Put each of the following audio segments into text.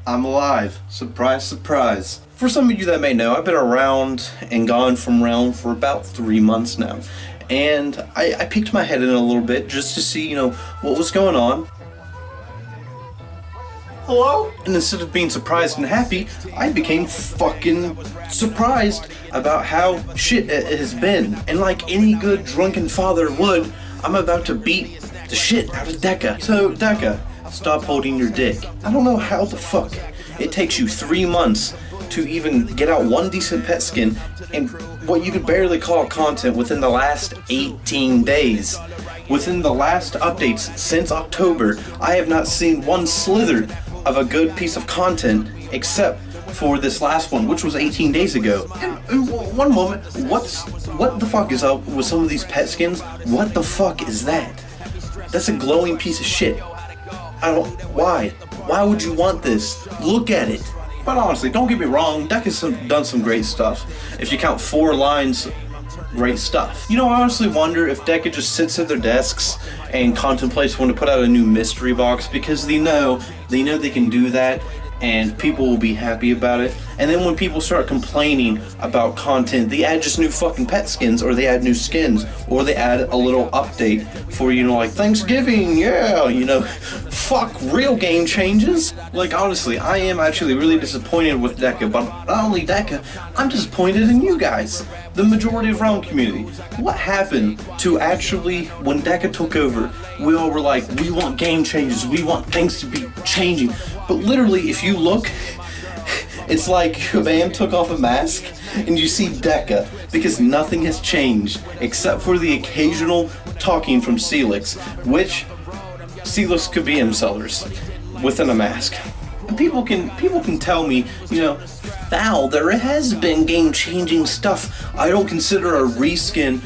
I'm alive. Surprise, surprise. For some of you that may know, I've been around and gone from realm for about 3 months now. And I peeked my head in a little bit just to see, what was going on. Hello? And instead of being surprised and happy, I became fucking surprised about how shit it has been. And like any good drunken father would, I'm about to beat the shit out of Deca. So, Deca, stop holding your dick. I don't know how the fuck it takes you 3 months to even get out one decent pet skin and what you could barely call content within the last 18 days. Within the last updates since October, I have not seen one slither of a good piece of content except for this last one, which was 18 days ago. And one moment, what the fuck is up with some of these pet skins? What the fuck is that? That's a glowing piece of shit. Why would you want this? Look at it. But honestly, don't get me wrong, Deca's done some great stuff. If you count 4 lines, great stuff. I honestly wonder if Deca just sits at their desks and contemplates when to put out a new mystery box, because they know they can do that and people will be happy about it. And then when people start complaining about content, they add just new fucking pet skins, or they add new skins, or they add a little update for, like Thanksgiving, fuck real game changes. Like, honestly, I am actually really disappointed with Deca, but not only Deca, I'm disappointed in you guys, the majority of Realm community. What happened to actually, when Deca took over, we all were like, we want game changes, we want things to be changing. But literally, if you look, it's like Kabam took off a mask and you see Deca, because nothing has changed except for the occasional talking from Celix, which Celix could be sellers within a mask. And people can tell me, Foul, there has been game-changing stuff. I don't consider a reskin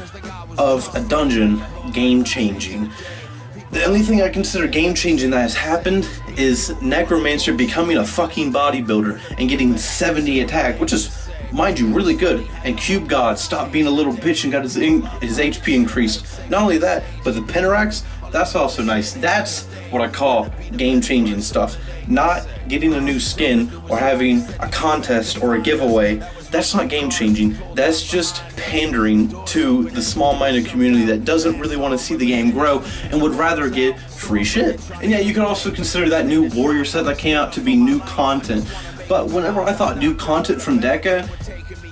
of a dungeon game-changing. The only thing I consider game-changing that has happened is Necromancer becoming a fucking bodybuilder and getting 70 attack, which is, mind you, really good. And Cube God stopped being a little bitch and got his HP increased. Not only that, but the Pentarax, that's also nice. That's what I call game-changing stuff. Not getting a new skin or having a contest or a giveaway. That's not game-changing. That's just pandering to the small-minded community that doesn't really want to see the game grow and would rather get free shit. And yeah, you can also consider that new warrior set that came out to be new content. But whenever I thought new content from Deca,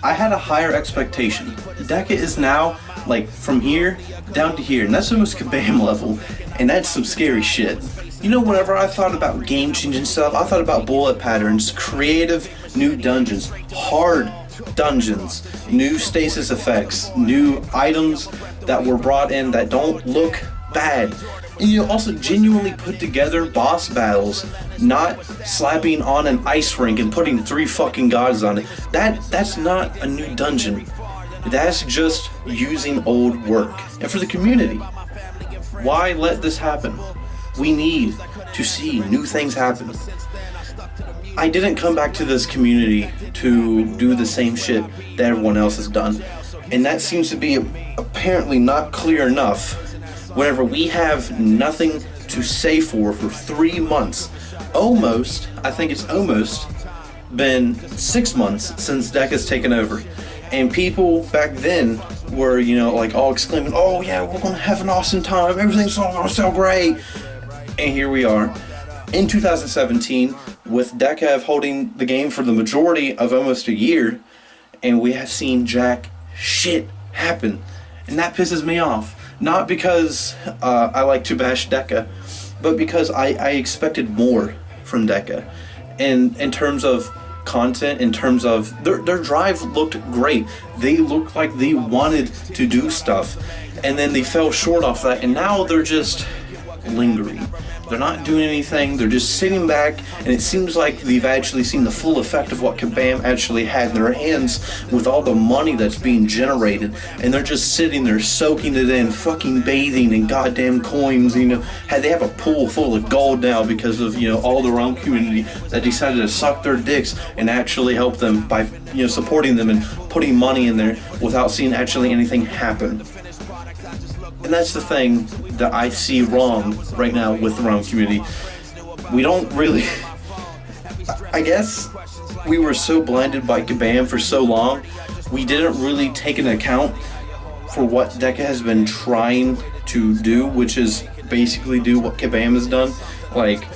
I had a higher expectation. Deca is now, like, from here down to here, and that's almost Kabam level, and that's some scary shit. Whenever I thought about game-changing stuff, I thought about bullet patterns, creative new dungeons, hard dungeons, new stasis effects, new items that were brought in that don't look bad. And also genuinely put together boss battles, not slapping on an ice rink and putting 3 fucking gods on it. That's not a new dungeon. That's just using old work. And for the community, why let this happen? We need to see new things happen. I didn't come back to this community to do the same shit that everyone else has done. And that seems to be apparently not clear enough whenever we have nothing to say for 3 months. I think it's almost been 6 months since Deca's taken over. And people back then were, all exclaiming, oh yeah, we're gonna have an awesome time, everything's all gonna so great. And here we are in 2017 with Deca holding the game for the majority of almost a year, and we have seen jack shit happen. And that pisses me off. Not because I like to bash Deca, but because I expected more from Deca. And in terms of content, in terms of their drive looked great. They looked like they wanted to do stuff, and then they fell short off that, and now they're just lingering. They're not doing anything, they're just sitting back, and it seems like they've actually seen the full effect of what Kabam actually had in their hands with all the money that's being generated, and they're just sitting there soaking it in, fucking bathing in goddamn coins. They have a pool full of gold now because of all the Realm community that decided to suck their dicks and actually help them by supporting them and putting money in there without seeing actually anything happen. And that's the thing that I see wrong right now with the Realm community. We don't really... I guess we were so blinded by Kabam for so long, we didn't really take into account for what Deca has been trying to do, which is basically do what Kabam has done. Like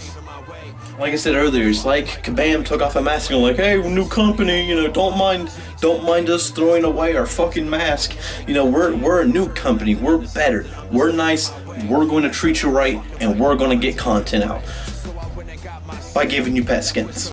I said earlier, it's like Kabam took off a mask and like, hey, new company, you know, don't mind us throwing away our fucking mask. You know, we're a new company, we're better, we're nice, we're going to treat you right, and we're going to get content out by giving you pet skins.